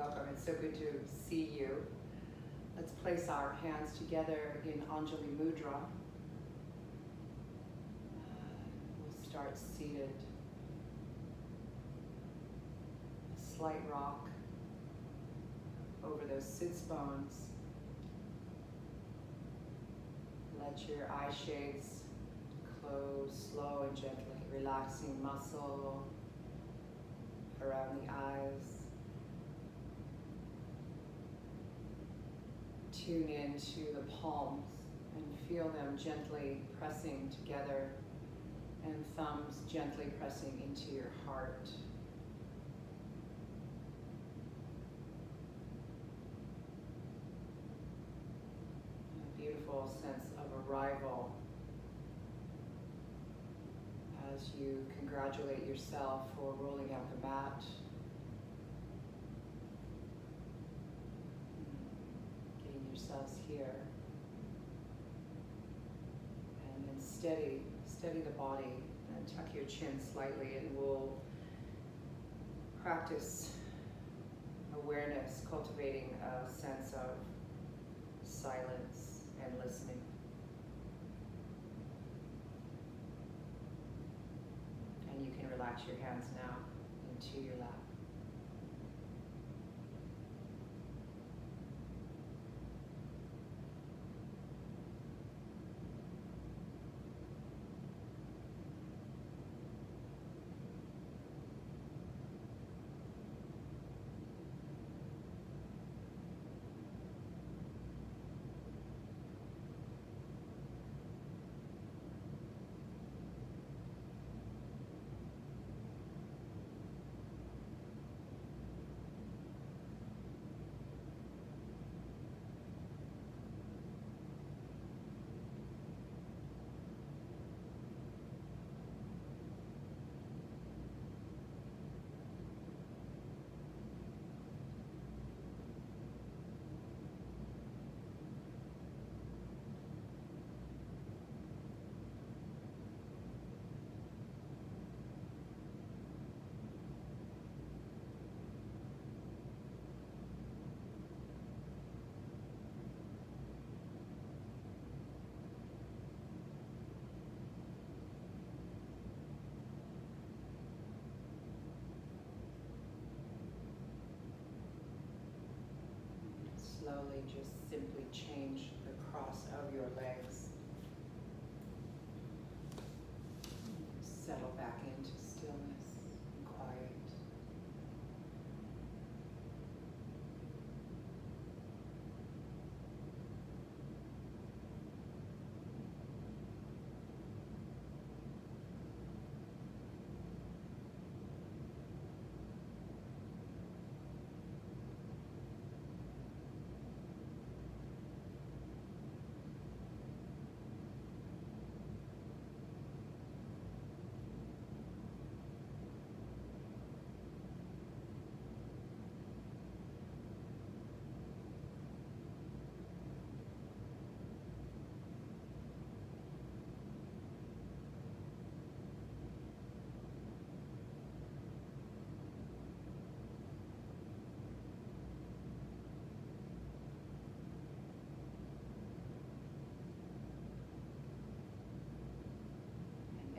welcome. It's so good to see you. Let's place our hands together in Anjali Mudra. We'll start seated. A slight rock over those sits bones. Let your eye shades close slow and gently, relaxing muscle around the eyes. Tune into the palms and feel them gently pressing together and thumbs gently pressing into your heart. A beautiful sense of arrival as you congratulate yourself for rolling out the mat. Getting yourselves here. And then steady the body and tuck your chin slightly, and we'll practice awareness, cultivating a sense of silence and listening. And you can relax your hands now into your lap. Slowly just simply change the cross of your legs. Settle back into stillness and quiet.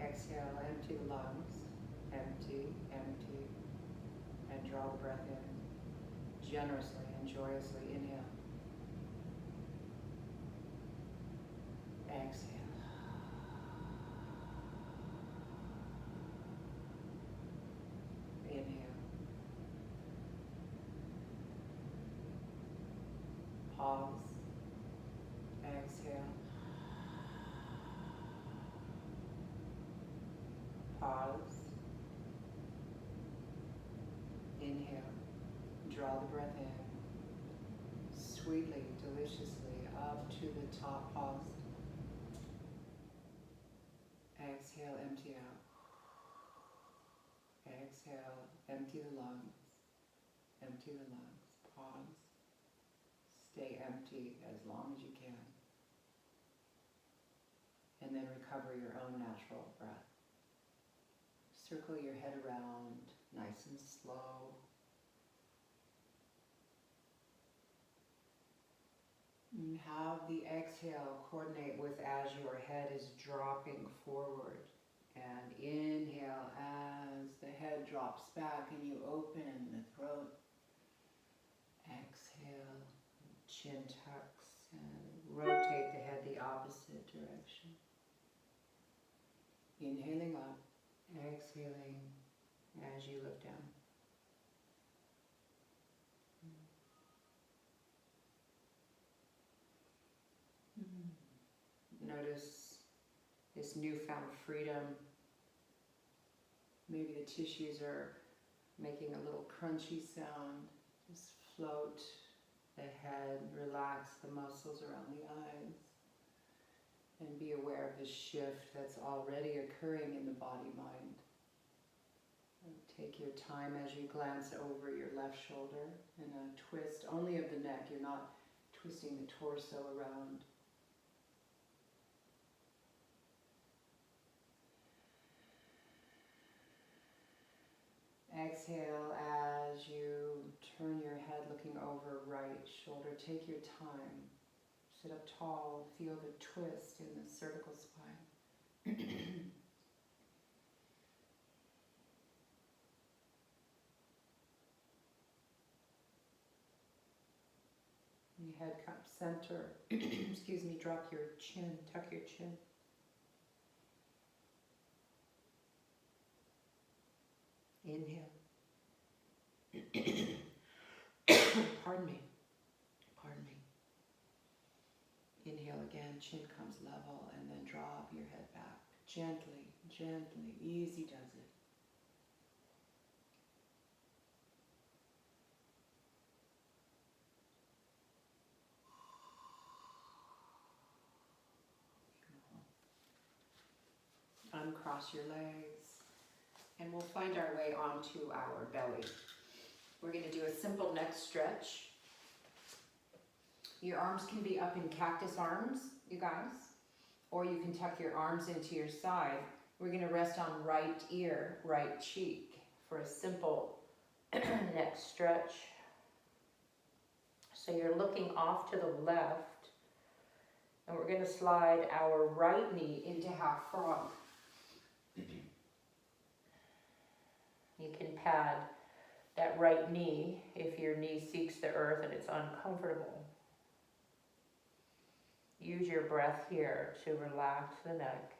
Exhale, empty the lungs, empty, and draw the breath in. Generously and joyously inhale. Exhale. Inhale. Pause. Exhale. Pause. Inhale. Draw the breath in. Sweetly, deliciously up to the top. Pause. Exhale, empty out. Exhale, empty the lungs. Empty the lungs. Pause. Stay empty as long as you can. And then recover your own natural breath. Circle your head around, nice and slow. And have the exhale coordinate with as your head is dropping forward. And inhale as the head drops back and you open the throat. Exhale, chin tucks, and rotate the head the opposite direction. Inhaling up, exhaling as you look down. Notice this newfound freedom. Maybe the tissues are making a little crunchy sound. Just float the head, relax the muscles around the eyes, and be aware of the shift that's already occurring in the body-mind. Take your time as you glance over your left shoulder and a twist only of the neck. You're not twisting the torso around. Exhale as you turn your head looking over right shoulder. Take your time. Sit up tall. Feel the twist in the cervical spine. Your head cup center. Excuse me, drop your chin, tuck your chin. Inhale. Pardon me. Pardon me. Inhale again, chin comes level, and then drop your head back. Gently, gently, easy does it. Uncross your legs, and we'll find our way onto our belly. We're going to do a simple neck stretch. Your arms can be up in cactus arms, you guys, or you can tuck your arms into your side. We're going to rest on right ear, right cheek for a simple neck stretch. So you're looking off to the left, and we're going to slide our right knee into half frog. You can pad that right knee if your knee seeks the earth and it's uncomfortable. Use your breath here to relax the neck.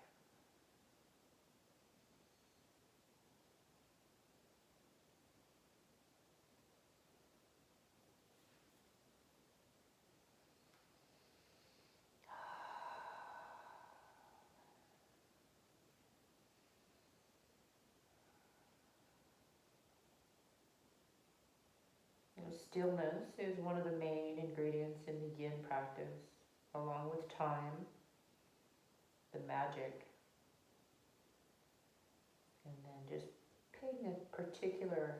Stillness is one of the main ingredients in the Yin practice, along with time, the magic, and then just paying a particular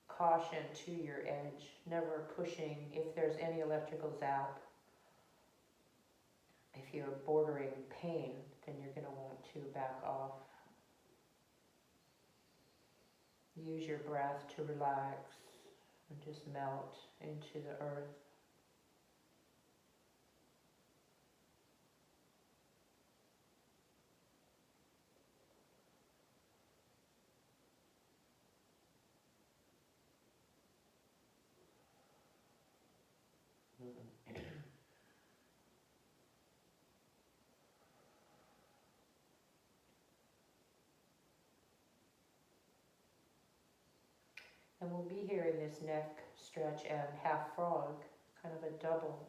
caution to your edge, never pushing. If there's any electrical zap, if you're bordering pain, then you're going to want to back off. Use your breath to relax and just melt into the earth. And we'll be here in this neck stretch and half frog, kind of a double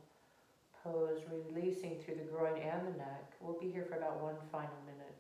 pose, releasing through the groin and the neck. We'll be here for about one final minute.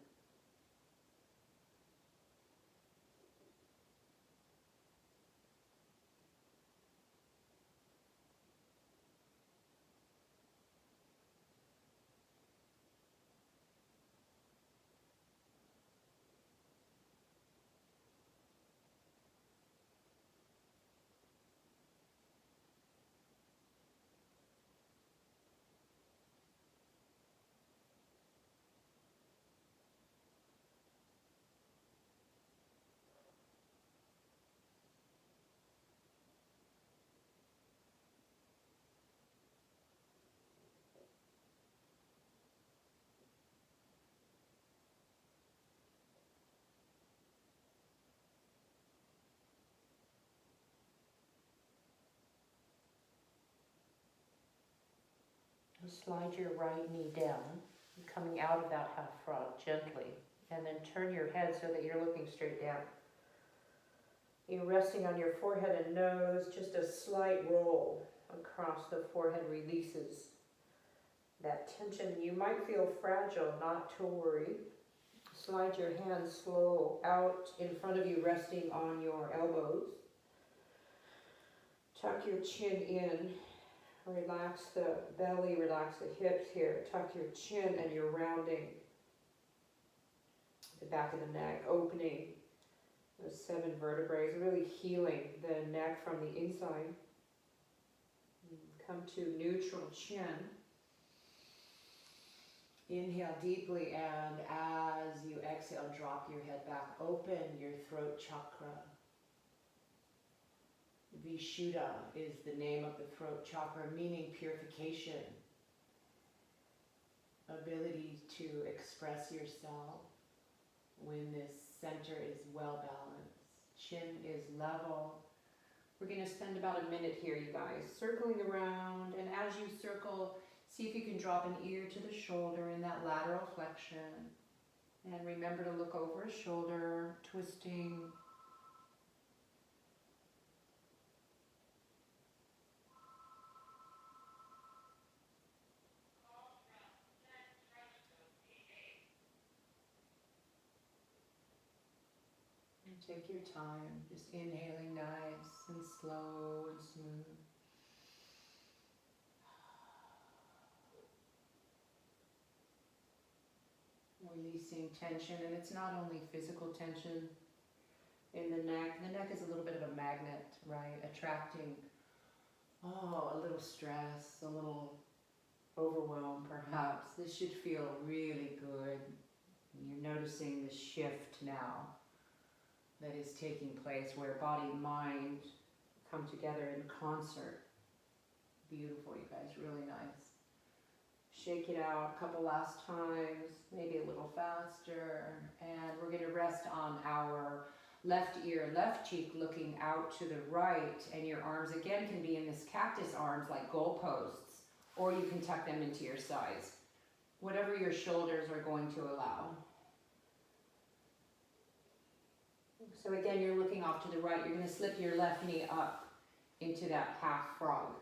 slide your right knee down, coming out of that half frog gently, and then turn your head so that you're looking straight down. You're resting on your forehead and nose, just a slight roll across the forehead releases that tension. You might feel fragile, not to worry. Slide your hands slow out in front of you, resting on your elbows. Tuck your chin in. Relax the belly, relax the hips here. Tuck your chin and you're rounding the back of the neck, opening those 7 vertebrae, really healing the neck from the inside. Come to neutral chin. Inhale deeply, and as you exhale, drop your head back. Open your throat chakra. Vishuddha is the name of the throat chakra, meaning purification, ability to express yourself when this center is well balanced. Chin is level. We're going to spend about a minute here, you guys, circling around, and as you circle, see if you can drop an ear to the shoulder in that lateral flexion. And remember to look over a shoulder, twisting. And take your time, just inhaling nice and slow and smooth. Releasing tension, and it's not only physical tension in the neck. The neck is a little bit of a magnet, right? Attracting, a little stress, a little overwhelm perhaps. This should feel really good. And you're noticing the shift now that is taking place where body and mind come together in concert. Beautiful, you guys, really nice. Shake it out a couple last times, maybe a little faster. And we're going to rest on our left ear, left cheek, looking out to the right. And your arms again can be in this cactus arms like goalposts, or you can tuck them into your sides. Whatever your shoulders are going to allow. So again, you're looking off to the right. You're going to slip your left knee up into that half frog.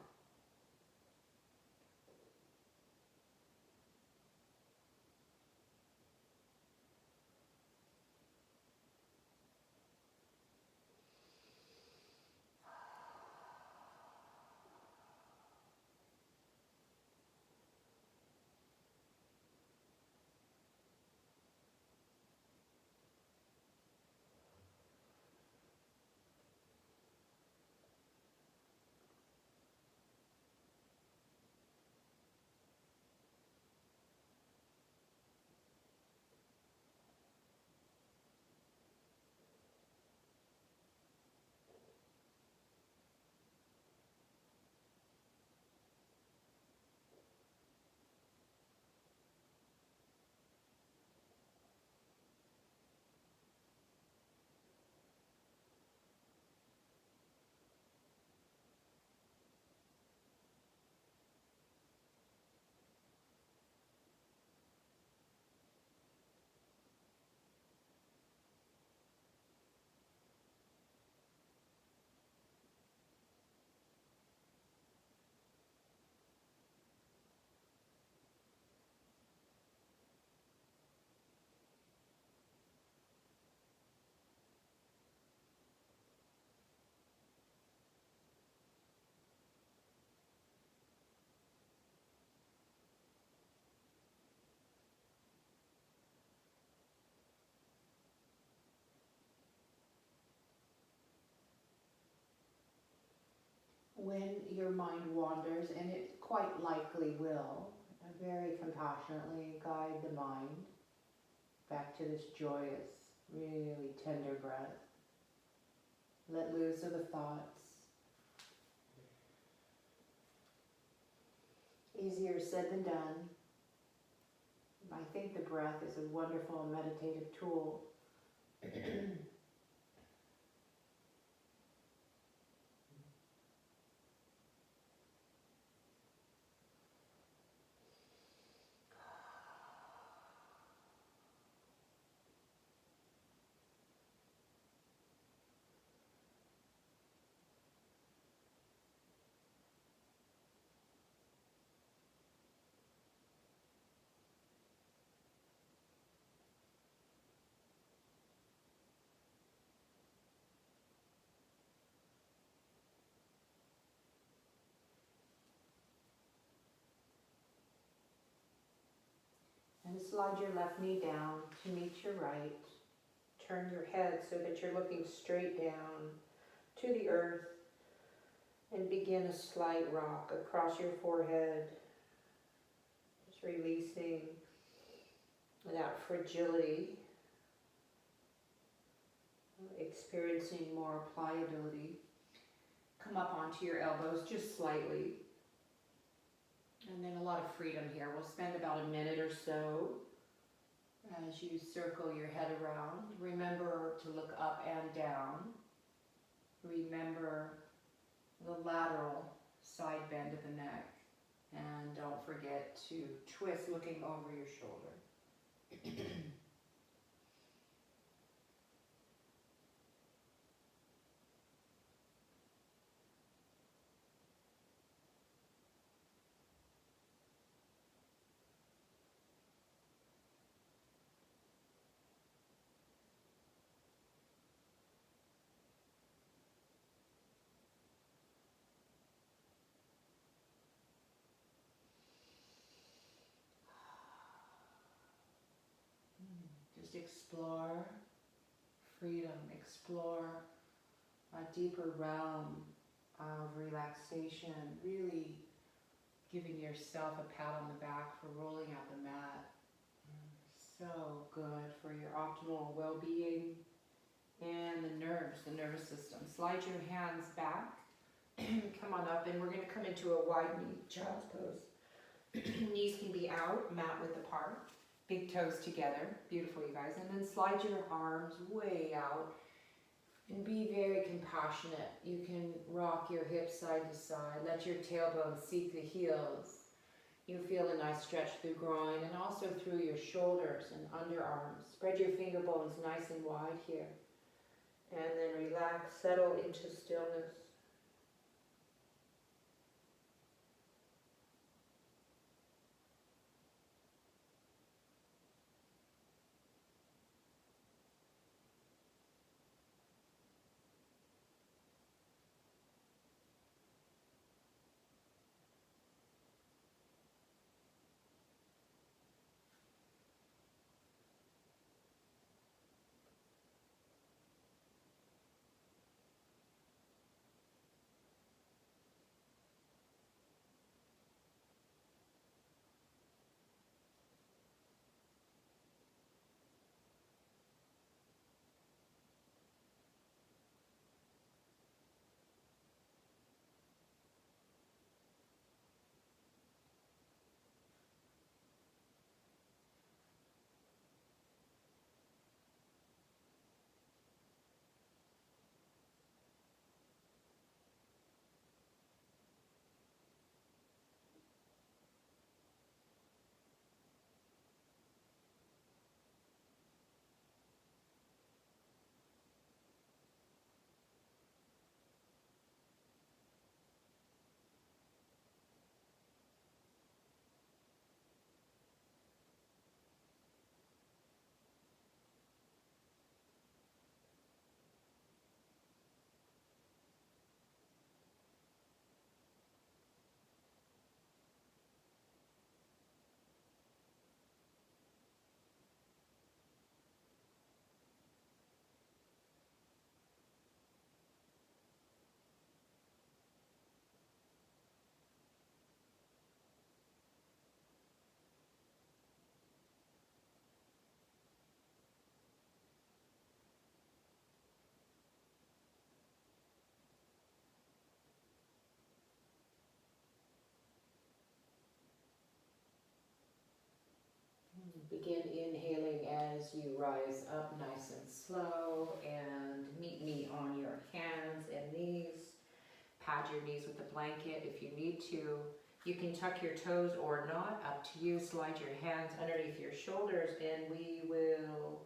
When your mind wanders, and it quite likely will, very compassionately guide the mind back to this joyous, really tender breath. Let loose of the thoughts. Easier said than done. I think the breath is a wonderful meditative tool. then slide your left knee down to meet your right. Turn your head so that you're looking straight down to the earth and begin a slight rock across your forehead. Just releasing that fragility, experiencing more pliability. Come up onto your elbows just slightly. And then a lot of freedom here. We'll spend about a minute or so as you circle your head around. Remember to look up and down. Remember the lateral side bend of the neck. And don't forget to twist looking over your shoulder. Just explore freedom, explore a deeper realm of relaxation, really giving yourself a pat on the back for rolling out the mat. So good for your optimal well-being and the nervous system. Slide your hands back, come on up, and we're going to come into a wide knee child's pose. Knees can be out, mat width apart. Big toes together. Beautiful, you guys. And then slide your arms way out and be very compassionate. You can rock your hips side to side. Let your tailbone seek the heels. You feel a nice stretch through groin and also through your shoulders and underarms. Spread your finger bones nice and wide here. And then relax, settle into stillness. Begin inhaling as you rise up nice and slow, and meet me on your hands and knees. Pad your knees with a blanket if you need to. You can tuck your toes or not, up to you. Slide your hands underneath your shoulders and we will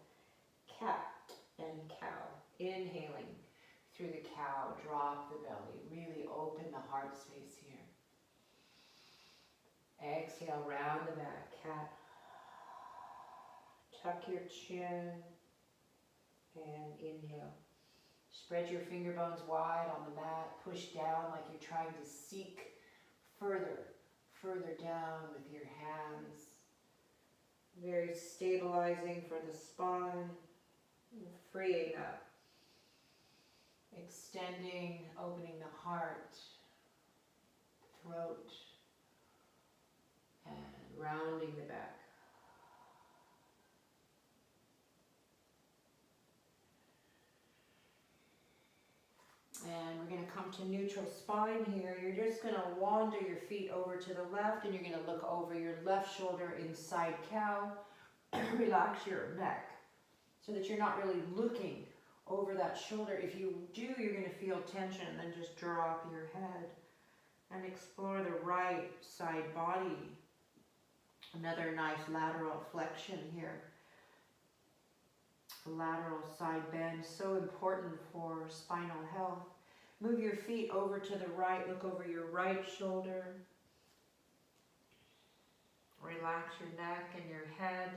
cat and cow. Inhaling through the cow, drop the belly. Really open the heart space here. Exhale, round the back, cat. Tuck your chin and inhale. Spread your finger bones wide on the mat. Push down like you're trying to seek further down with your hands. Very stabilizing for the spine, freeing up, extending, opening the heart, throat, and rounding the back. And we're going to come to neutral spine here. You're just going to wander your feet over to the left, and you're going to look over your left shoulder in side cow. Relax your neck so that you're not really looking over that shoulder. If you do, you're going to feel tension. Then just drop your head and explore the right side body. Another nice lateral flexion here. Lateral side bend, so important for spinal health. Move your feet over to the right, look over your right shoulder. Relax your neck and your head.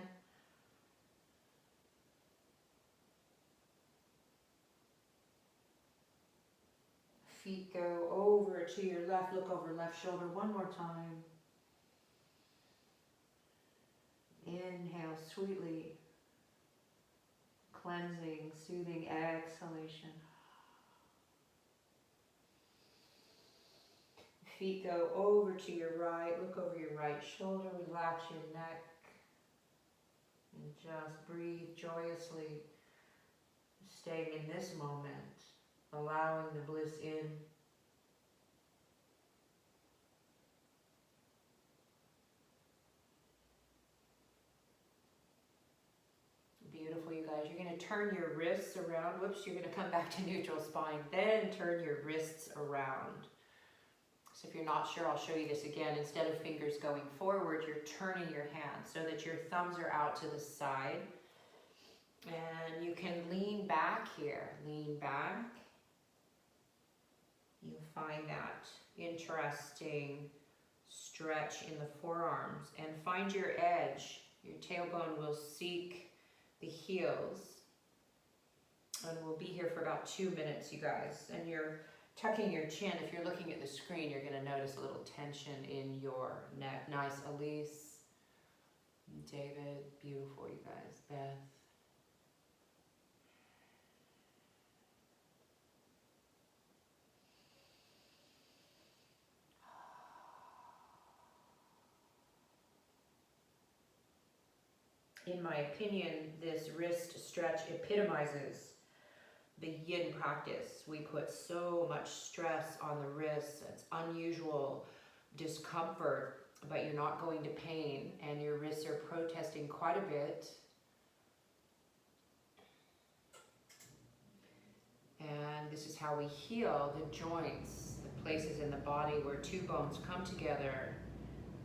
Feet go over to your left, look over left shoulder one more time. Inhale sweetly. Cleansing, soothing exhalation. Feet go over to your right, look over your right shoulder, relax your neck, and just breathe joyously, staying in this moment, allowing the bliss in. Beautiful, you guys. You're going to turn your wrists around. Whoops, you're going to come back to neutral spine. Then turn your wrists around. So if you're not sure, I'll show you this again. Instead of fingers going forward, you're turning your hands so that your thumbs are out to the side. And you can lean back here. Lean back. You find that interesting stretch in the forearms. And find your edge. Your tailbone will seek the heels, and we'll be here for about 2 minutes, you guys. And you're tucking your chin. If you're looking at the screen, you're going to notice a little tension in your neck. Nice, Elise, David, beautiful, you guys. Beth. In my opinion, this wrist stretch epitomizes the Yin practice. We put so much stress on the wrists. It's unusual discomfort, but you're not going to pain, and your wrists are protesting quite a bit. And this is how we heal the joints, the places in the body where two bones come together,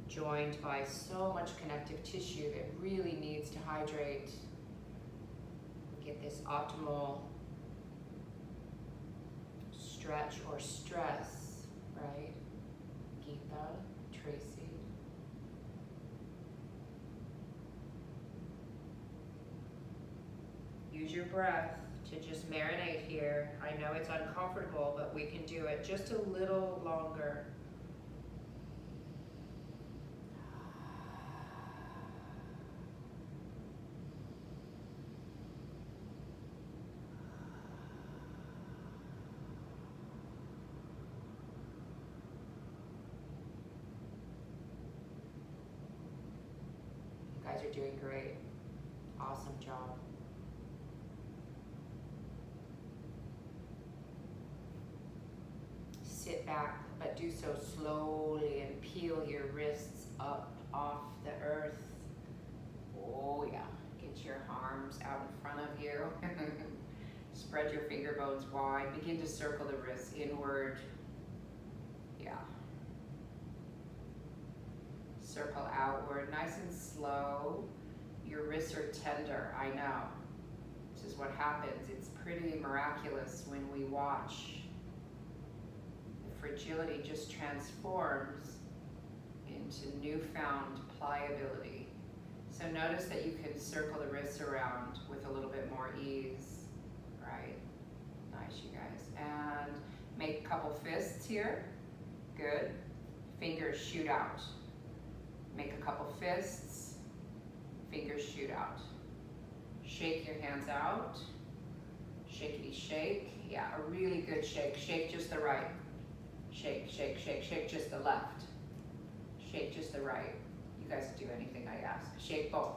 joined by so much connective tissue that really needs to hydrate. Get this optimal stretch or stress, right? Geetha, Tracy. Use your breath to just marinate here. I know it's uncomfortable, but we can do it just a little longer. You guys are doing great. Awesome job. Sit back, but do so slowly, and peel your wrists up off the earth. Oh yeah, get your arms out in front of you. Spread your finger bones wide. Begin to circle the wrists inward. Yeah. Circle outward, nice and slow. Your wrists are tender, I know. This is what happens. It's pretty miraculous when we watch. The fragility just transforms into newfound pliability. So notice that you can circle the wrists around with a little bit more ease, right? Nice, you guys. And make a couple fists here. Good. Fingers shoot out. Make a couple fists. fingers shoot out. Shake your hands out. Shakety shake. Yeah, a really good shake. Shake just the right. Shake, shake, shake, shake just the left. Shake just the right. You guys do anything I ask. Shake both.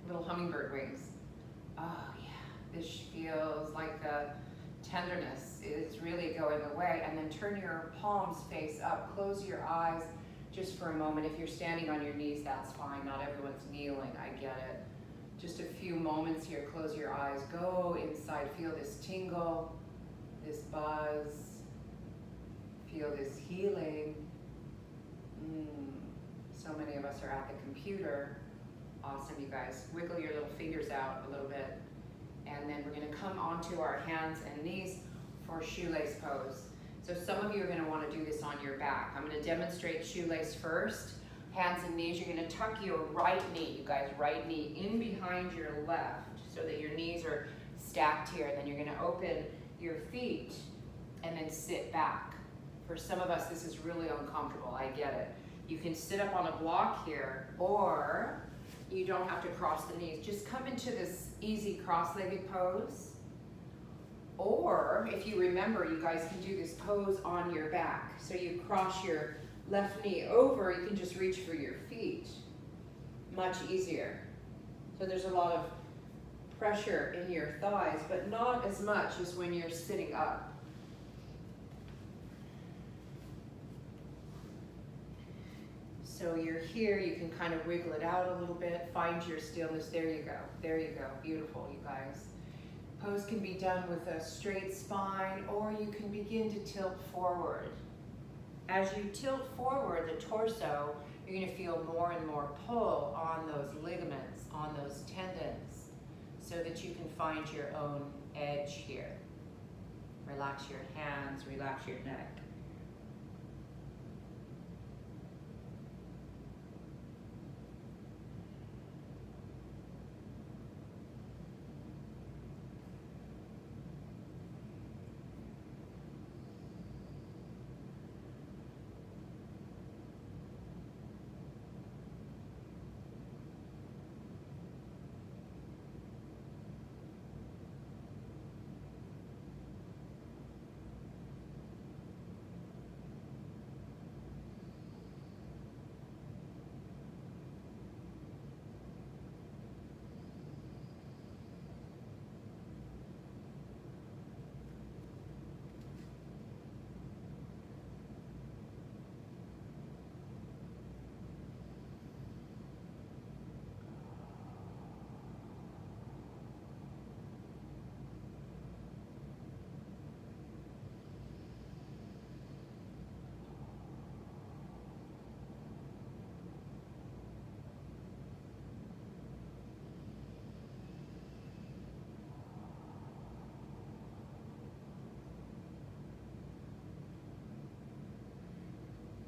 Little hummingbird wings. Oh yeah, this feels like the tenderness is really going away. And then turn your palms face up. Close your eyes just for a moment. If you're standing on your knees, that's fine. Not everyone's kneeling, I get it. Just a few moments here. Close your eyes. Go inside. Feel this tingle, this buzz. Feel this healing. So many of us are at the computer. Awesome, you guys. Wiggle your little fingers out a little bit. And then we're going to come onto our hands and knees for shoelace pose. So some of you are going to want to do this on your back. I'm going to demonstrate shoelace first. Hands and knees. You're going to tuck your right knee, you guys, right knee in behind your left so that your knees are stacked here. Then you're going to open your feet and then sit back. For some of us, this is really uncomfortable. I get it. You can sit up on a block here, or you don't have to cross the knees. Just come into this easy cross-legged pose. Or if you remember, you guys can do this pose on your back. So you cross your left knee over, you can just reach for your feet. Much easier. So there's a lot of pressure in your thighs, but not as much as when you're sitting up. So you're here, you can kind of wiggle it out a little bit, find your stillness. There you go, there you go. Beautiful, you guys. Pose can be done with a straight spine, or you can begin to tilt forward. As you tilt forward the torso, you're going to feel more and more pull on those ligaments, on those tendons, so that you can find your own edge here. Relax your hands, relax your neck.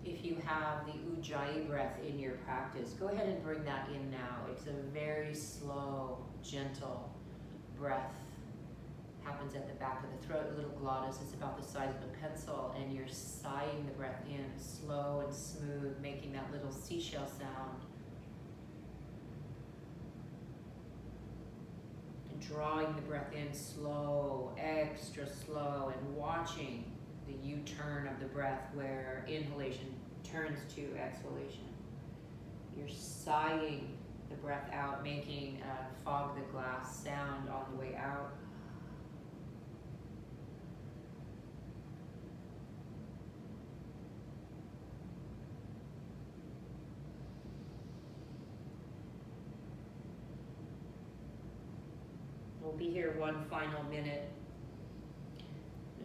If you have the Ujjayi breath in your practice, go ahead and bring that in now. It's a very slow, gentle breath. Happens at the back of the throat. The little glottis is about the size of a pencil, and you're sighing the breath in, slow and smooth, making that little seashell sound. And drawing the breath in slow, extra slow, and watching the U-turn of the breath where inhalation turns to exhalation. You're sighing the breath out, making a fog the glass sound on the way out. We'll be here one final minute.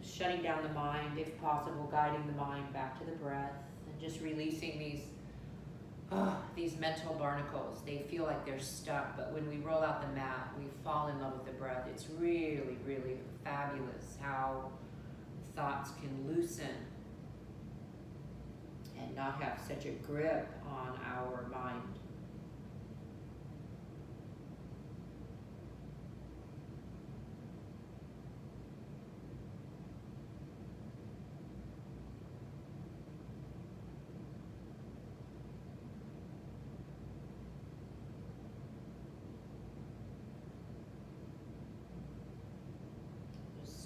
Shutting down the mind, if possible, guiding the mind back to the breath, and just releasing these mental barnacles. They feel like they're stuck, but when we roll out the mat, we fall in love with the breath. It's really, really fabulous how thoughts can loosen and not have such a grip on our mind.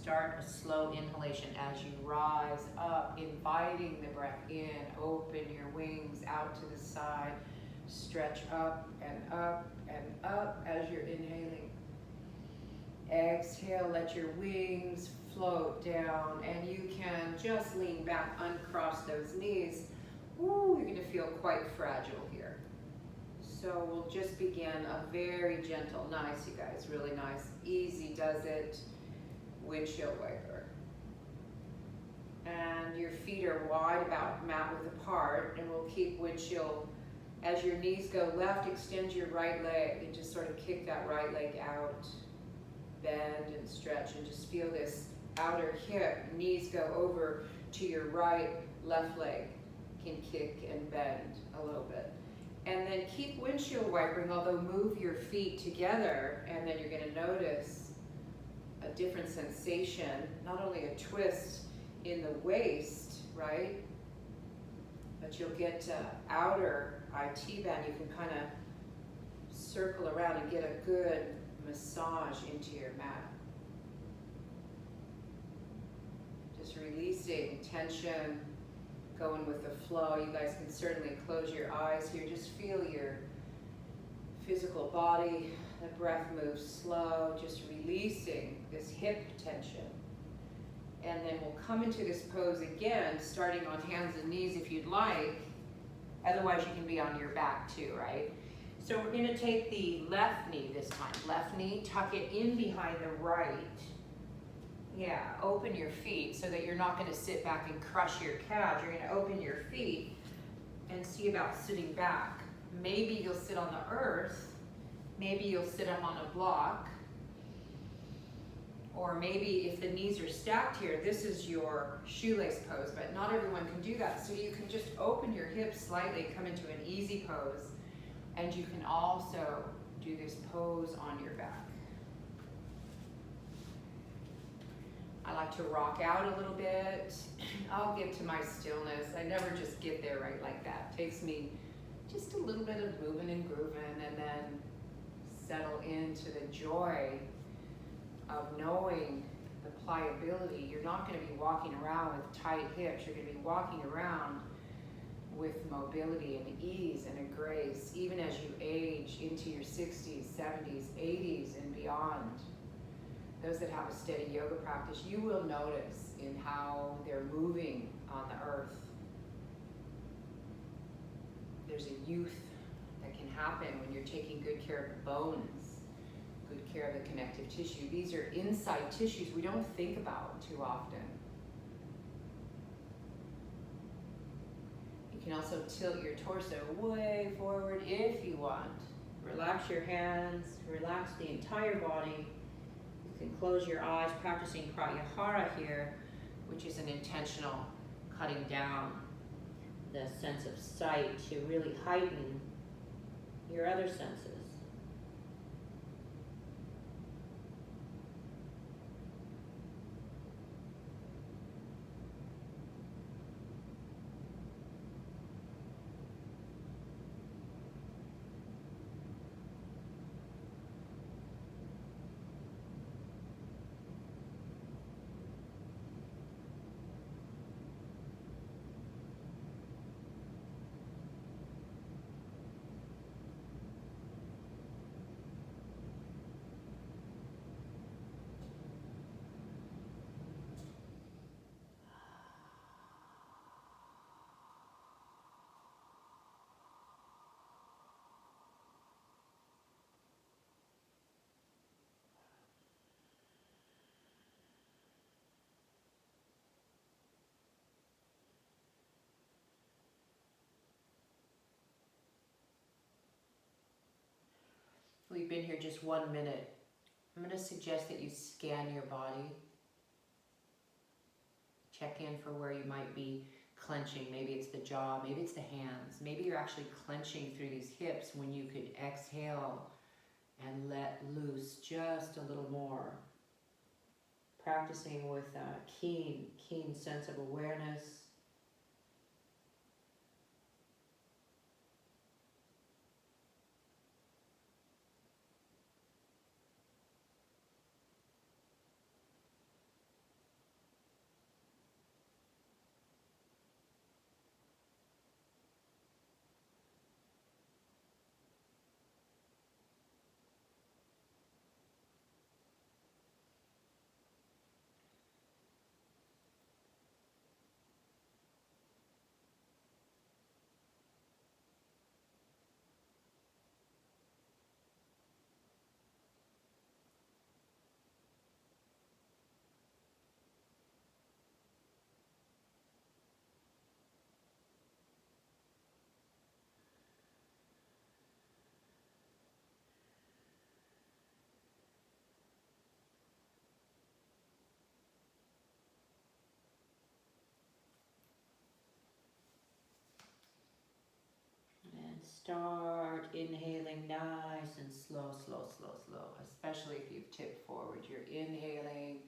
start a slow inhalation as you rise up, inviting the breath in. Open your wings out to the side. Stretch up and up and up as you're inhaling. Exhale, let your wings float down, and you can just lean back, uncross those knees. Ooh, you're gonna feel quite fragile here. So we'll just begin a very gentle, nice, you guys, really nice, easy does it, windshield wiper. And your feet are wide about mat width apart, and we'll keep windshield. As your knees go left, extend your right leg and just sort of kick that right leg out. Bend and stretch, and just feel this outer hip. Knees go over to your right, left leg can kick and bend a little bit. And then keep windshield wipering, although move your feet together, and then you're going to notice a different sensation, not only a twist in the waist, right? But you'll get outer IT band. You can kind of circle around and get a good massage into your mat. Just releasing tension, going with the flow. You guys can certainly close your eyes here. Just feel your physical body. The breath moves slow, just releasing this hip tension. And then we'll come into this pose again, starting on hands and knees if you'd like. Otherwise, you can be on your back too, right? So we're going to take the left knee this time. Left knee, tuck it in behind the right. Yeah, open your feet so that you're not going to sit back and crush your calves. You're going to open your feet and see about sitting back. Maybe you'll sit on the earth. Maybe you'll sit up on a block. Or maybe if the knees are stacked here, this is your shoelace pose, but not everyone can do that. So you can just open your hips slightly, come into an easy pose. And you can also do this pose on your back. I like to rock out a little bit. I'll get to my stillness. I never just get there right like that. It takes me just a little bit of moving and grooving, and then settle into the joy of knowing the pliability. You're not going to be walking around with tight hips. You're going to be walking around with mobility and ease and a grace, even as you age into your 60s, 70s, 80s, and beyond. Those that have a steady yoga practice, you will notice in how they're moving on the earth. There's a youth that can happen when you're taking good care of the bones, good care of the connective tissue. These are inside tissues we don't think about too often. You can also tilt your torso way forward if you want. Relax your hands, relax the entire body. You can close your eyes, practicing pratyahara here, which is an intentional cutting down the sense of sight to really heighten your other senses. We've been here just 1 minute. I'm going to suggest that you scan your body. Check in for where you might be clenching. Maybe it's the jaw, maybe it's the hands. Maybe you're actually clenching through these hips when you could exhale and let loose just a little more. Practicing with a keen sense of awareness. inhaling nice and slow, slow, slow, slow, especially if you've tipped forward. You're inhaling,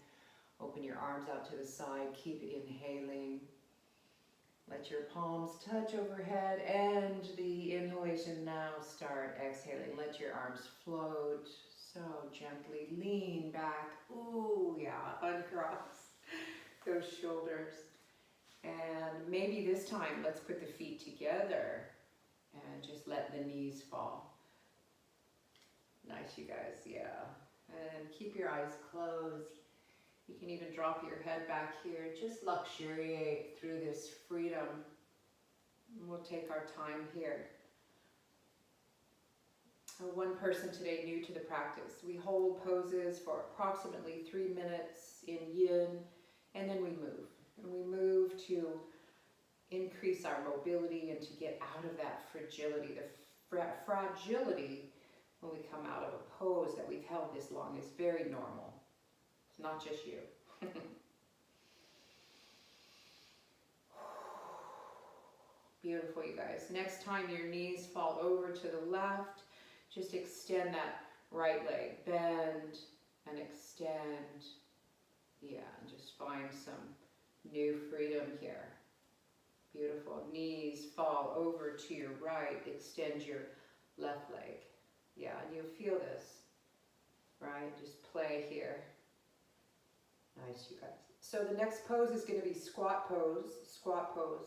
open your arms out to the side, keep inhaling. Let your palms touch overhead, and the inhalation now start exhaling. Let your arms float, so gently lean back. Ooh, yeah, uncross those shoulders. And maybe this time, let's put the feet together and just let the knees fall. Nice, you guys, yeah. And keep your eyes closed. You can even drop your head back here. Just luxuriate through this freedom. We'll take our time here. One person today new to the practice. We hold poses for approximately 3 minutes in Yin, and then we move. And we move to increase our mobility and to get out of that fragility. The fragility when we come out of a pose that we've held this long is very normal. It's not just you. Beautiful, you guys. Next time your knees fall over to the left, just extend that right leg. Bend and extend. Yeah, and just find some new freedom here. Beautiful. Knees fall over to your right. Extend your left leg. Yeah, and you'll feel this, right? Just play here. Nice, you guys. So the next pose is going to be squat pose. Squat pose.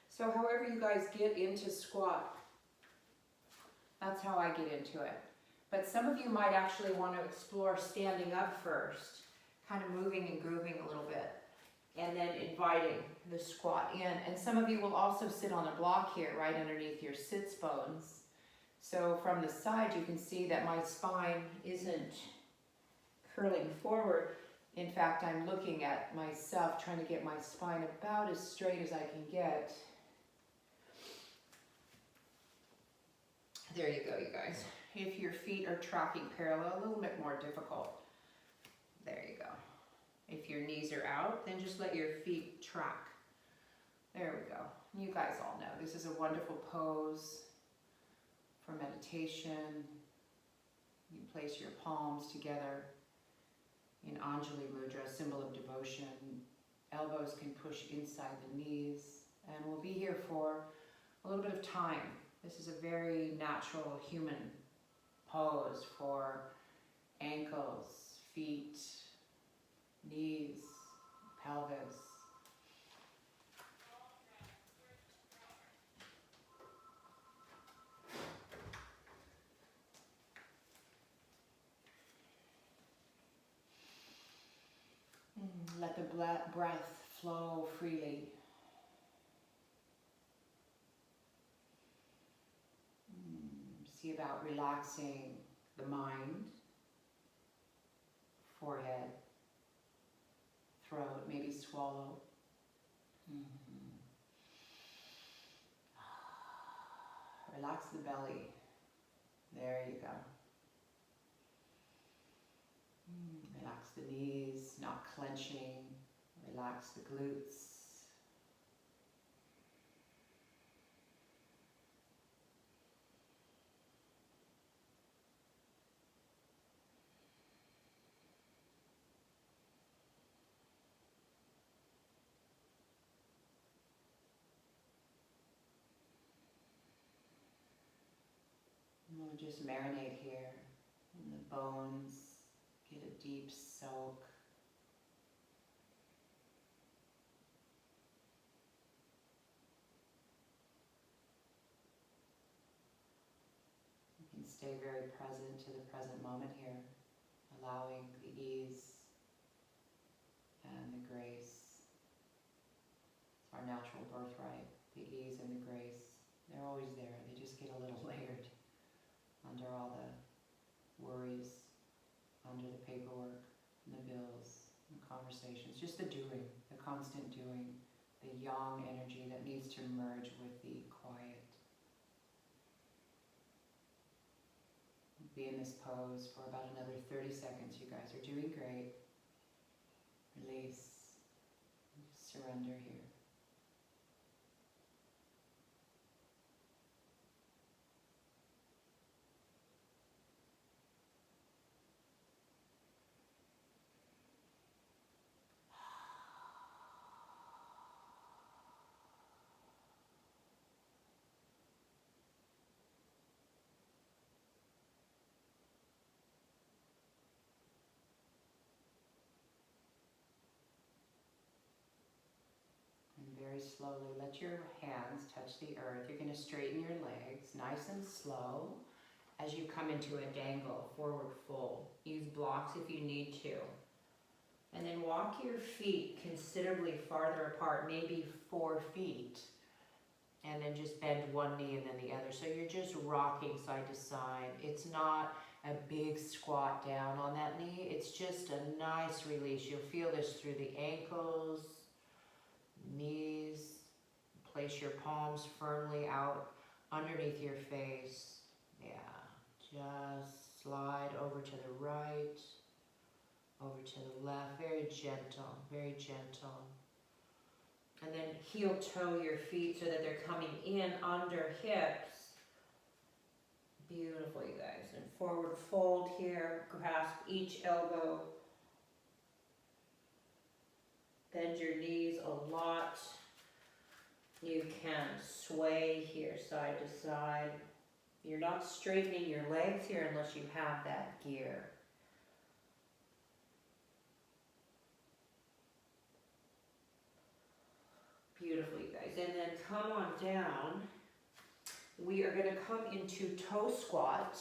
So however you guys get into squat, that's how I get into it. But some of you might actually want to explore standing up first, kind of moving and grooving a little bit, and then inviting the squat in. And some of you will also sit on a block here, right underneath your sits bones. So from the side, you can see that my spine isn't curling forward. In fact, I'm looking at myself, trying to get my spine about as straight as I can get. There you go, you guys. If your feet are tracking parallel, a little bit more difficult. There you go. If your knees are out, then just let your feet track. There we go. You guys all know this is a wonderful pose for meditation. You place your palms together in Anjali Mudra, symbol of devotion. Elbows can push inside the knees. And we'll be here for a little bit of time. This is a very natural human pose for ankles, feet, knees, pelvis. Let the breath flow freely. See about relaxing the mind, forehead, throat, maybe swallow. Relax the belly. There you go. Relax the knees, not clenching. Relax the glutes. We'll just marinate here in the bones, get a deep soak. You can stay very present to the present moment here, allowing the ease and the grace. It's our natural birthright, the ease and the grace. They're always there, they just get a little layered under all the worries, under the paperwork, and the bills, and conversations. Just the doing, the constant doing, the yang energy that needs to merge with the quiet. Be in this pose for about another 30 seconds. You guys are doing great. Release. Surrender here. very slowly. Let your hands touch the earth. You're going to straighten your legs nice and slow as you come into a dangle, forward fold. Use blocks if you need to. And then walk your feet considerably farther apart, maybe 4 feet. And then just bend one knee and then the other. So you're just rocking side to side. It's not a big squat down on that knee. It's just a nice release. You'll feel this through the ankles, knees. Place your palms firmly out underneath your face. Yeah, just slide over to the right, over to the left. Very gentle, very gentle. And then heel toe your feet so that they're coming in under hips. Beautiful, you guys. And forward fold here. Grasp each elbow. Bend your knees a lot. You can sway here side to side. You're not straightening your legs here unless you have that gear. Beautiful, you guys. And then come on down. We are going to come into toe squat.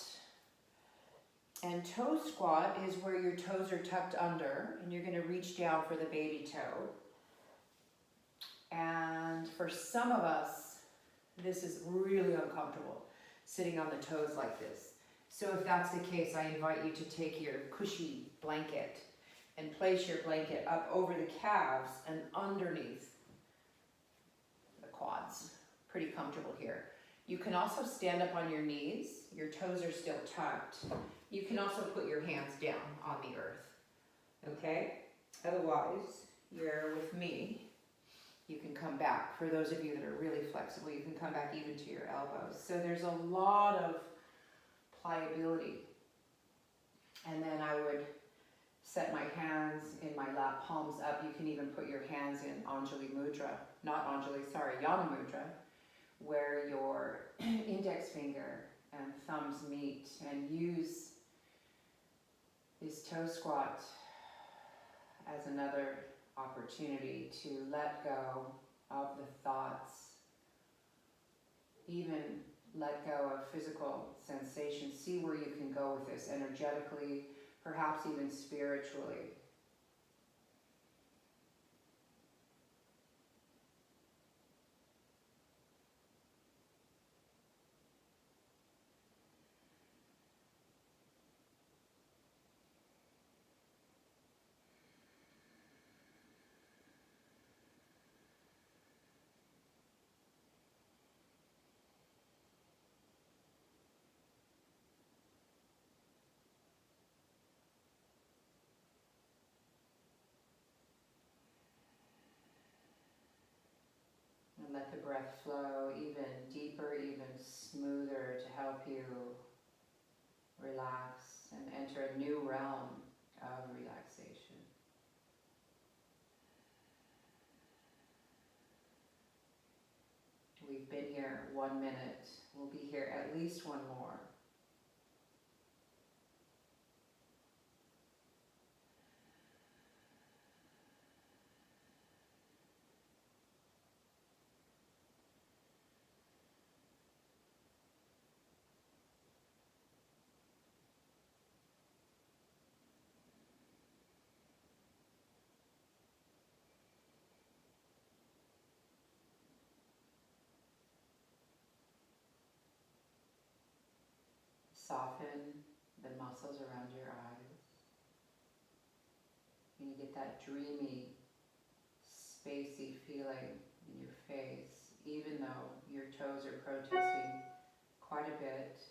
And toe squat is where your toes are tucked under and you're going to reach down for the baby toe. And for some of us, this is really uncomfortable, sitting on the toes like this. So if that's the case, I invite you to take your cushy blanket and place your blanket up over the calves and underneath the quads. Pretty comfortable here. You can also stand up on your knees. Your toes are still tucked. You can also put your hands down on the earth. Okay? Otherwise, you're with me. You can come back. For those of you that are really flexible, you can come back even to your elbows. So there's a lot of pliability. And then I would set my hands in my lap, palms up. You can even put your hands in Anjali Mudra, Yana Mudra, where your index finger and thumbs meet, and use this toe squat as another opportunity to let go of the thoughts, even let go of physical sensations. See where you can go with this energetically, perhaps even spiritually. And let the breath flow even deeper, even smoother to help you relax and enter a new realm of relaxation. We've been here 1 minute. We'll be here at least one more. Soften the muscles around your eyes. And you get that dreamy, spacey feeling in your face, even though your toes are protesting quite a bit.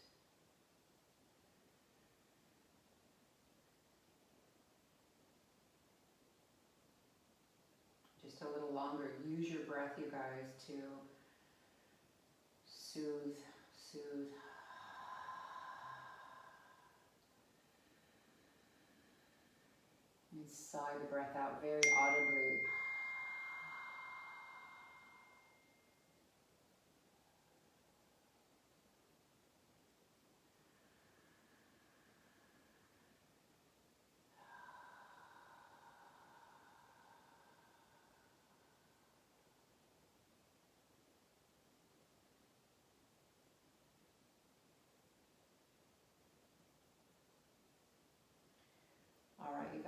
Just a little longer. Use your breath, you guys, to soothe. And sigh the breath out very audibly.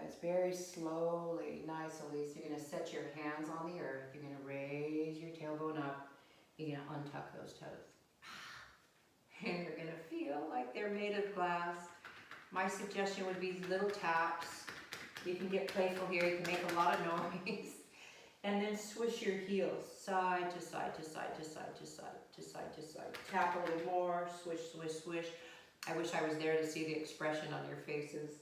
guys. Very slowly, nice, Elise. You're going to set your hands on the earth. You're going to raise your tailbone up. You're going to untuck those toes. And you're going to feel like they're made of glass. My suggestion would be little taps. You can get playful here. You can make a lot of noise. And then swish your heels side to side to side to side to side to side to side. Tap a little more. Swish, swish, swish. I wish I was there to see the expression on your faces.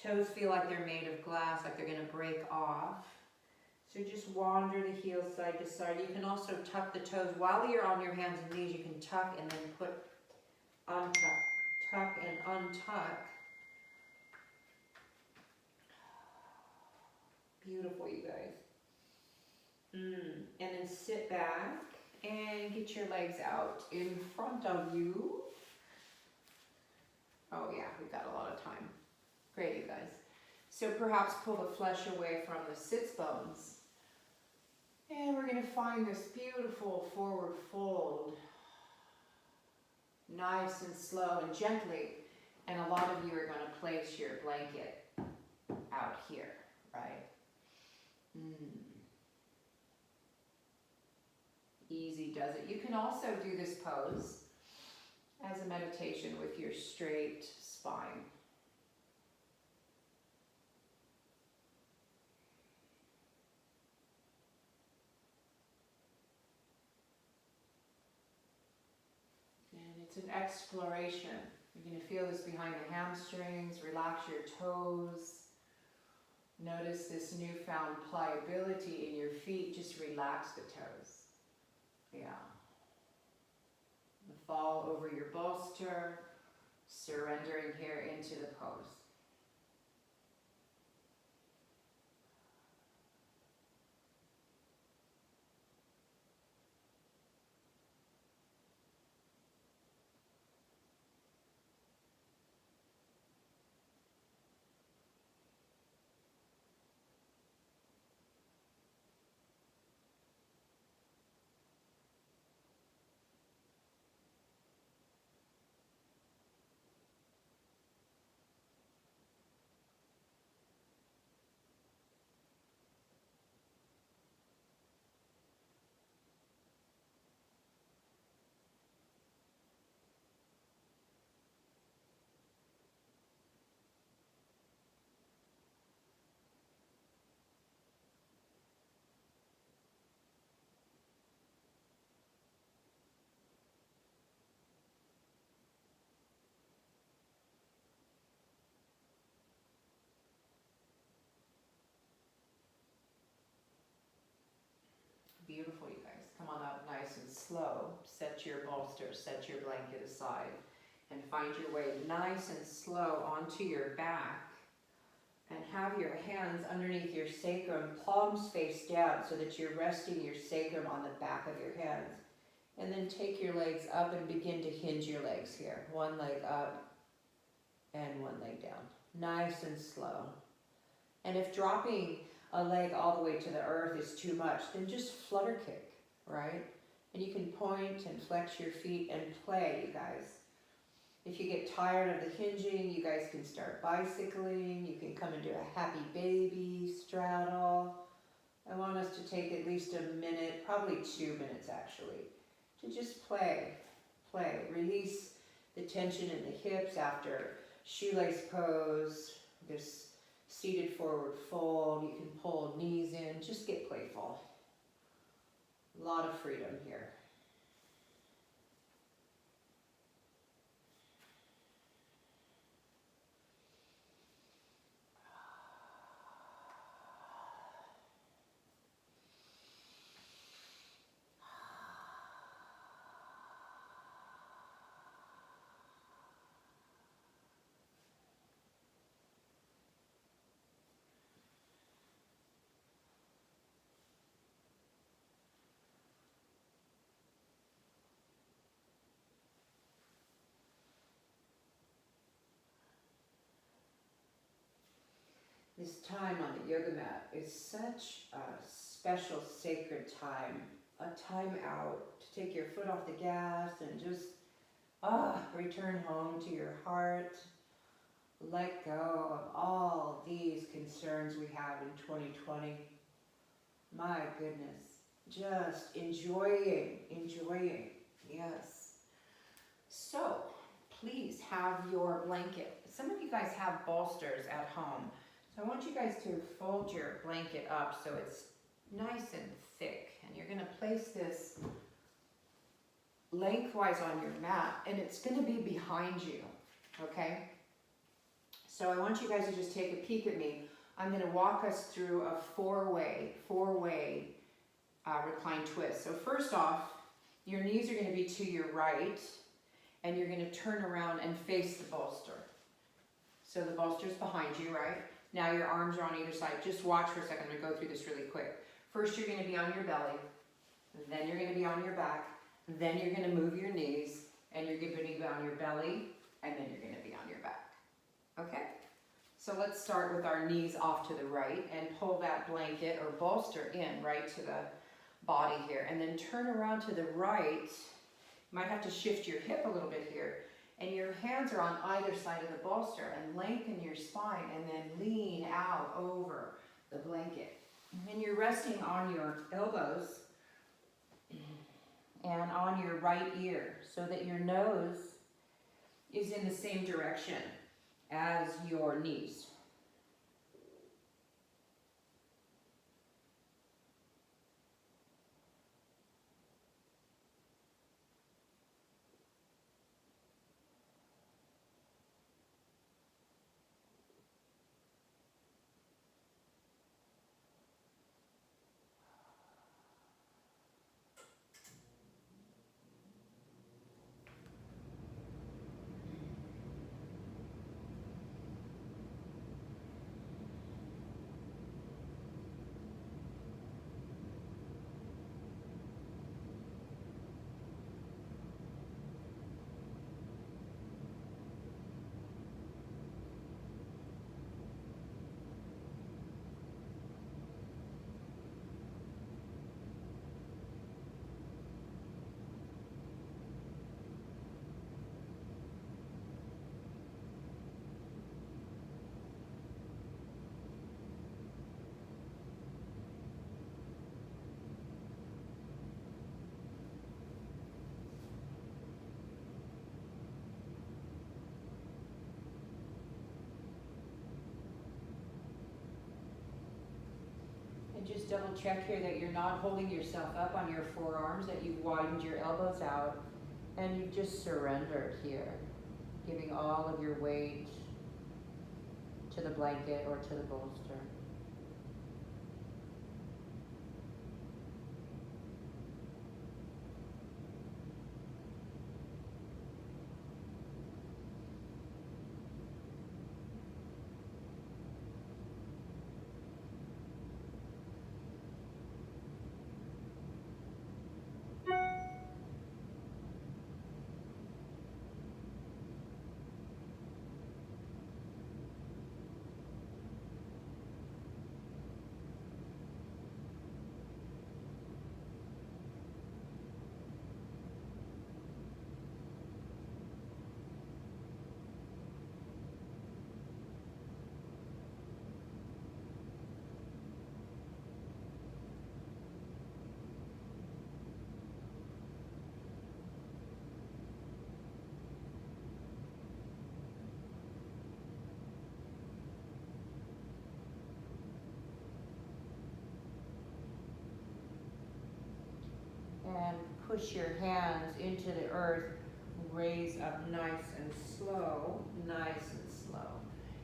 Toes feel like they're made of glass, like they're going to break off. So just wander the heels side to side. You can also tuck the toes. While you're on your hands and knees, you can tuck and then untuck. Tuck and untuck. Beautiful, you guys. And then sit back and get your legs out in front of you. Oh yeah, we've got a lot of time. Great, you guys. So perhaps pull the flesh away from the sits bones. And we're going to find this beautiful forward fold. Nice and slow and gently. And a lot of you are going to place your blanket out here, right? Easy does it. You can also do this pose as a meditation with your straight spine. And it's an exploration. You're going to feel this behind the hamstrings. Relax your toes. Notice this newfound pliability in your feet. Just relax the toes. Yeah. Fall over your bolster, surrendering here into the pose. Beautiful, you guys. Come on up nice and slow. Set your bolster, set your blanket aside, and find your way nice and slow onto your back. And have your hands underneath your sacrum, palms face down, so that you're resting your sacrum on the back of your hands. And then take your legs up and begin to hinge your legs here. One leg up and one leg down. Nice and slow. And if dropping a leg all the way to the earth is too much, then just flutter kick, right? And you can point and flex your feet and play, you guys. If you get tired of the hinging, you guys can start bicycling. You can come into a happy baby straddle. I want us to take at least a minute, probably 2 minutes actually, to just play. Release the tension in the hips after shoelace pose, this seated forward fold. You can pull knees in, just get playful. A lot of freedom here. This time on the yoga mat is such a special, sacred time. A time out to take your foot off the gas and just return home to your heart. let go of all these concerns we have in 2020. My goodness, just enjoying, yes. So, please have your blanket. Some of you guys have bolsters at home. So I want you guys to fold your blanket up so it's nice and thick. And you're gonna place this lengthwise on your mat, and it's gonna be behind you, okay? So I want you guys to just take a peek at me. I'm gonna walk us through a four-way recline twist. So first off, your knees are gonna be to your right, and you're gonna turn around and face the bolster. So the bolster's behind you, right? Now your arms are on either side. Just watch for a second. I'm gonna go through this really quick. First, you're gonna be on your belly, then you're gonna be on your back, then you're gonna move your knees, and you're gonna be on your belly, and then you're gonna be on your back. Okay? So let's start with our knees off to the right and pull that blanket or bolster in right to the body here. And then turn around to the right. You might have to shift your hip a little bit here. And your hands are on either side of the bolster, and lengthen your spine and then lean out over the blanket. And you're resting on your elbows and on your right ear so that your nose is in the same direction as your knees. Just double check here that you're not holding yourself up on your forearms, that you've widened your elbows out, and you've just surrendered here, giving all of your weight to the blanket or to the bolster. And push your hands into the earth, raise up nice and slow,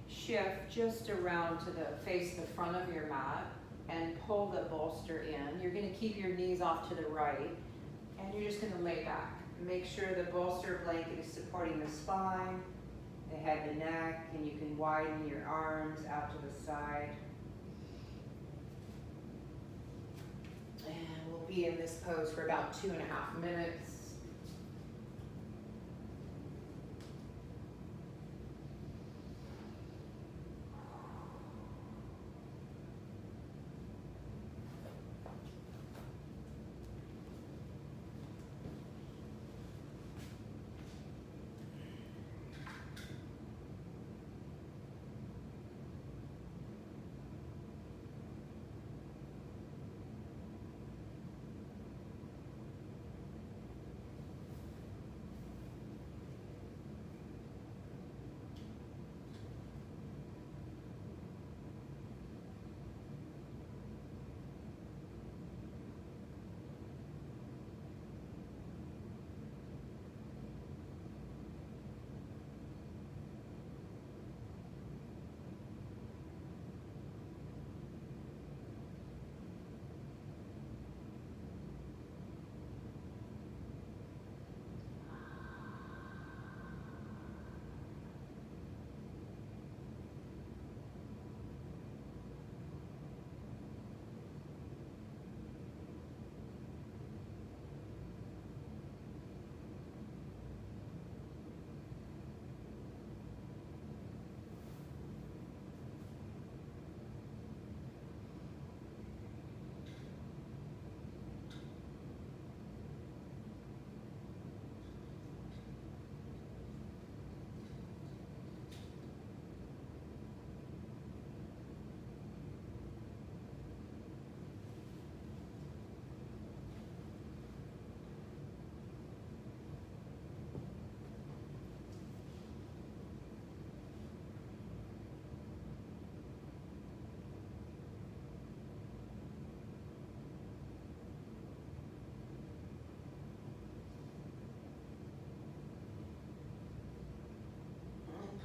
Shift just around to face the front of your mat and pull the bolster in. You're gonna keep your knees off to the right, and you're just gonna lay back. Make sure the bolster blanket is supporting the spine, the head and neck, and you can widen your arms out to the side. And we'll be in this pose for about 2.5 minutes.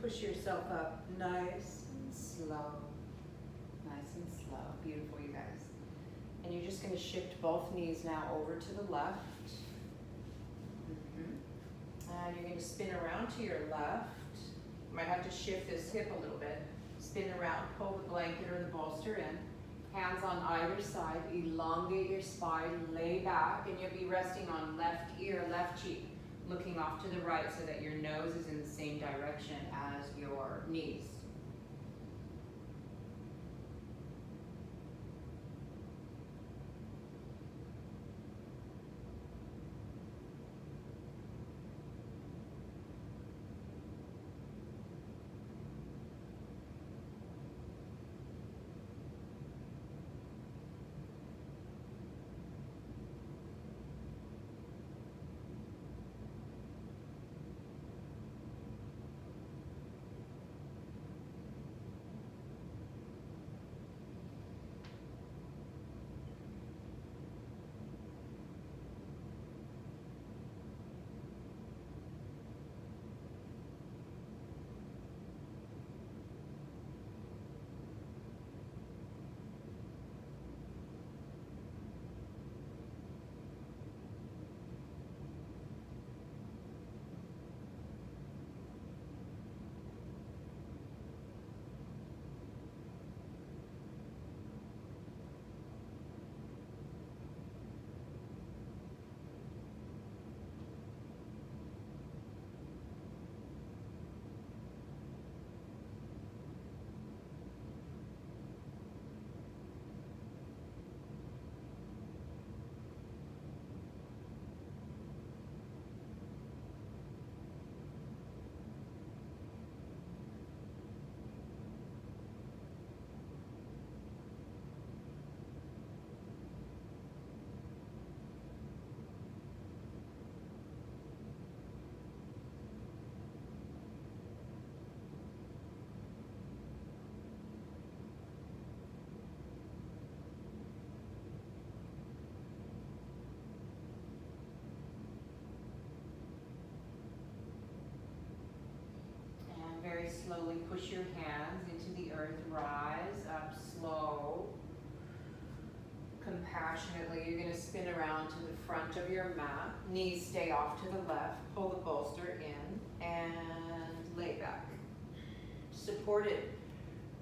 push yourself up nice and slow. Nice and slow. Beautiful, you guys. And you're just going to shift both knees now over to the left. And you're going to spin around to your left. You might have to shift this hip a little bit. Spin around, pull the blanket or the bolster in. Hands on either side, elongate your spine, lay back, and you'll be resting on left ear, left cheek, looking off to the right so that your nose is in the same direction as your knees. Very slowly push your hands into the earth, rise up slow. Compassionately, you're going to spin around to the front of your mat. Knees stay off to the left. Pull the bolster in and lay back. Supported.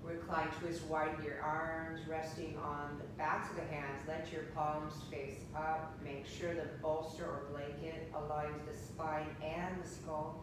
Recline, twist, widen your arms, resting on the backs of the hands. Let your palms face up. Make sure the bolster or blanket aligns the spine and the skull.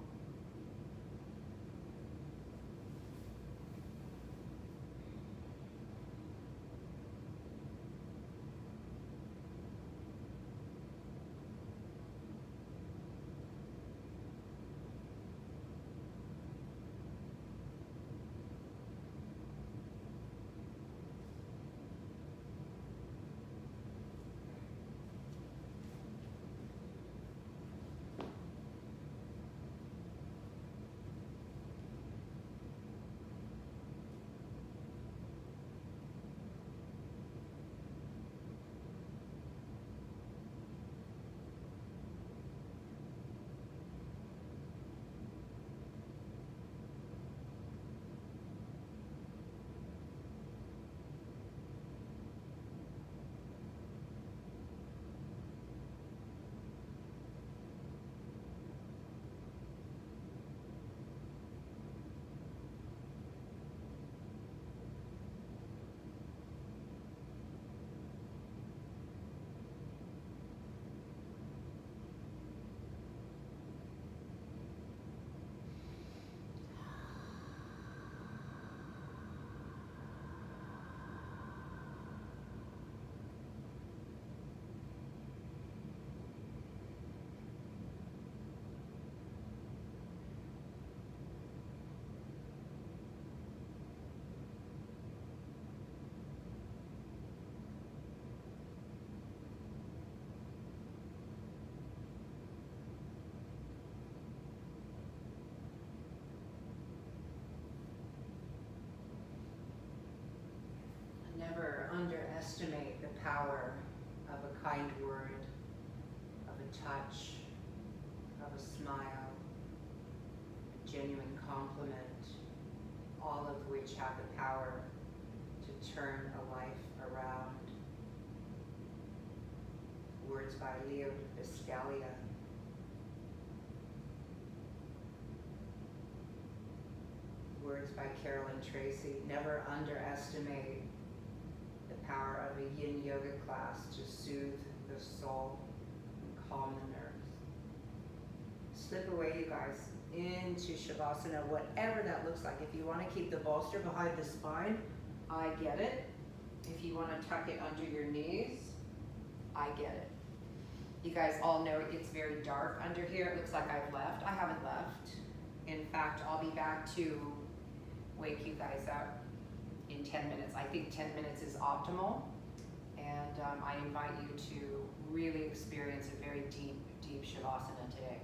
Never underestimate the power of a kind word, of a touch, of a smile, a genuine compliment, all of which have the power to turn a life around. Words by Leo Biscaglia. Words by Carolyn Tracy. Never underestimate the power of a Yin Yoga class to soothe the soul and calm the nerves. Slip away, you guys, into Shavasana, whatever that looks like. If you want to keep the bolster behind the spine, I get it. If you want to tuck it under your knees, I get it. You guys all know it's very dark under here. It looks like I've left. I haven't left. In fact, I'll be back to wake you guys up in 10 minutes. I think 10 minutes is optimal. And I invite you to really experience a very deep, deep Shavasana today.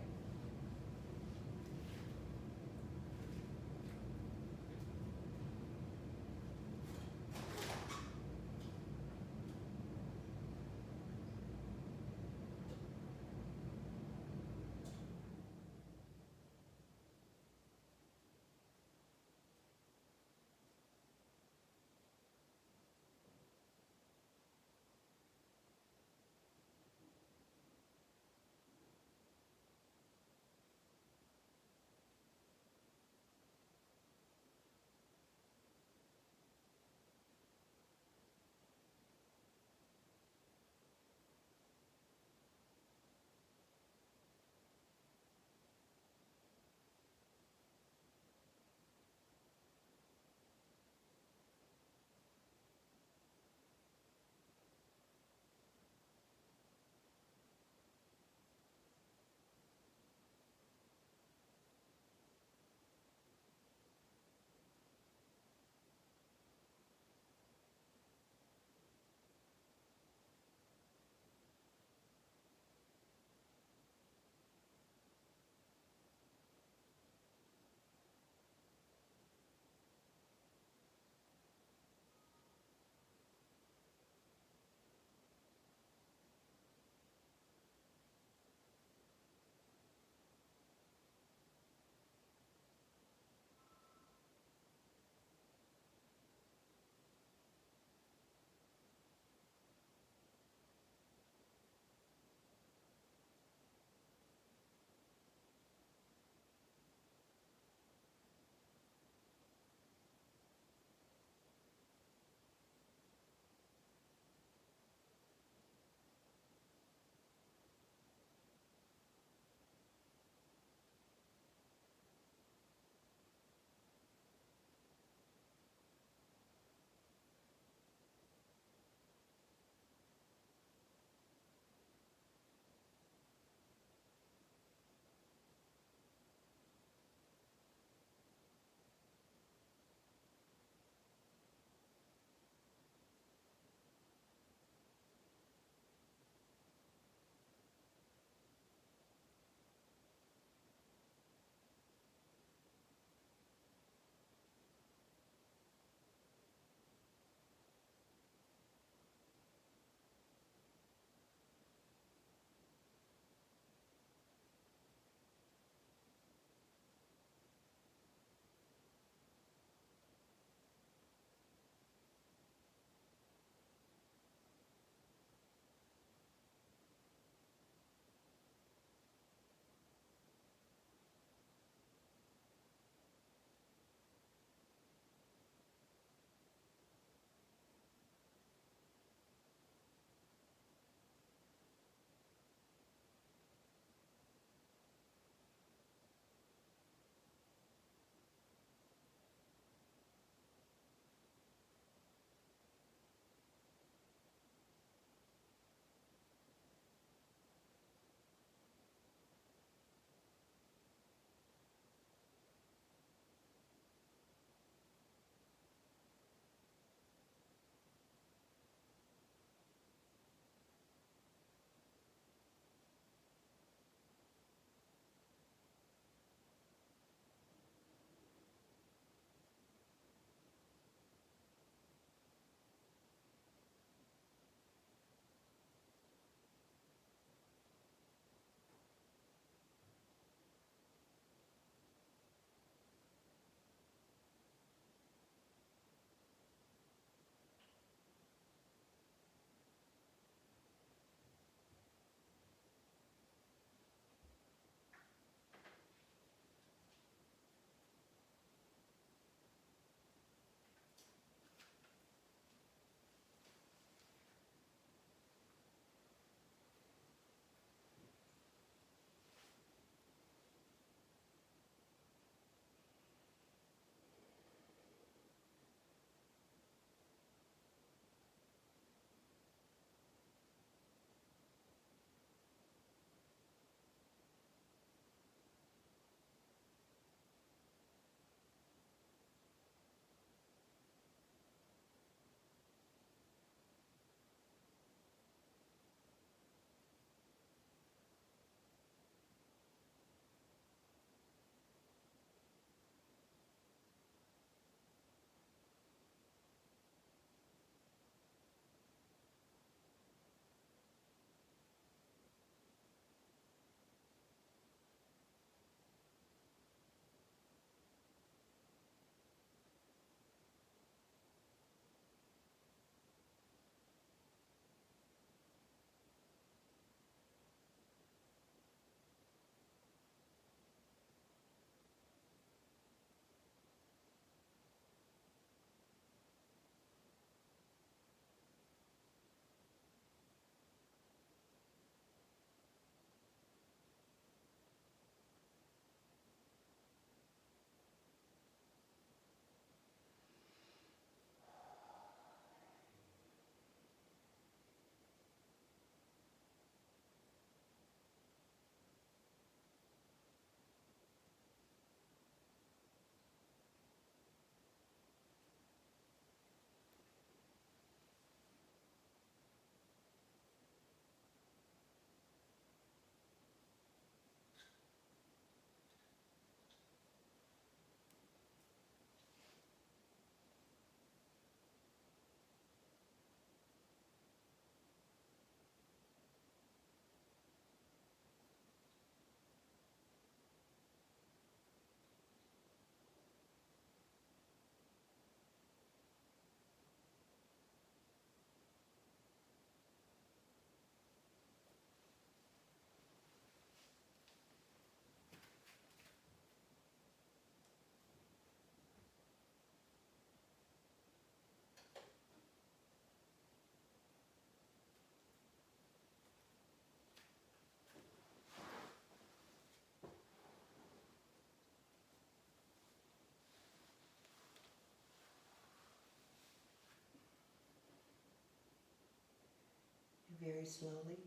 very slowly,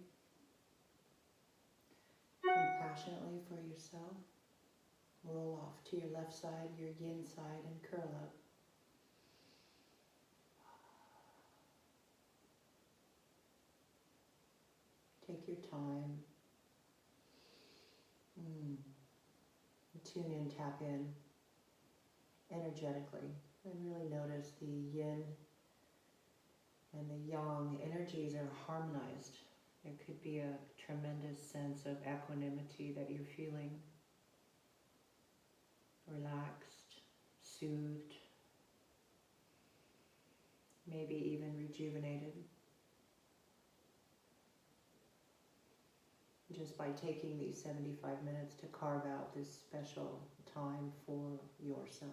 compassionately for yourself. Roll off to your left side, your yin side, and curl up. Take your time. Tune in, tap in energetically, and really notice the yin and the yang energies are harmonized. There could be a tremendous sense of equanimity that you're feeling. Relaxed, soothed, maybe even rejuvenated. Just by taking these 75 minutes to carve out this special time for yourself.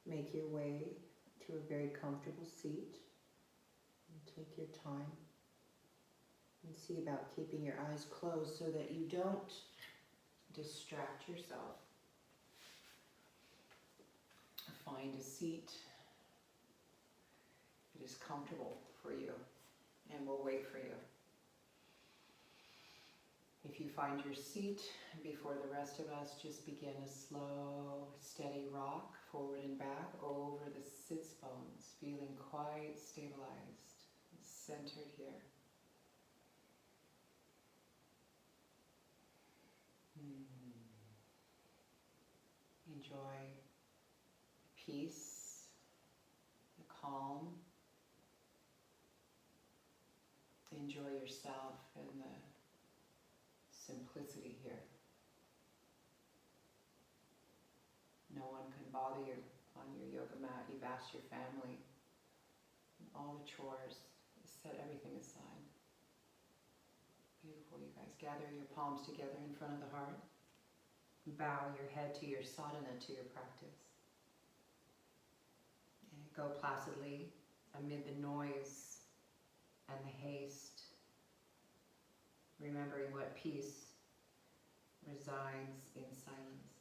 Make your way to a very comfortable seat and take your time and see about keeping your eyes closed so that you don't distract yourself. Find a seat that is comfortable for you, and we'll wait for you. If you find your seat before the rest of us, just begin a slow, steady rock forward and back over the sits bones, feeling quite stabilized, centered here. Enjoy the peace, the calm. Enjoy yourself and the simplicity here. No one can bother you on your yoga mat. You've asked your family, and all the chores, set everything aside. Beautiful, you guys. Gather your palms together in front of the heart. Bow your head to your sadhana, to your practice. And go placidly amid the noise and the haste, remembering what peace resides in silence.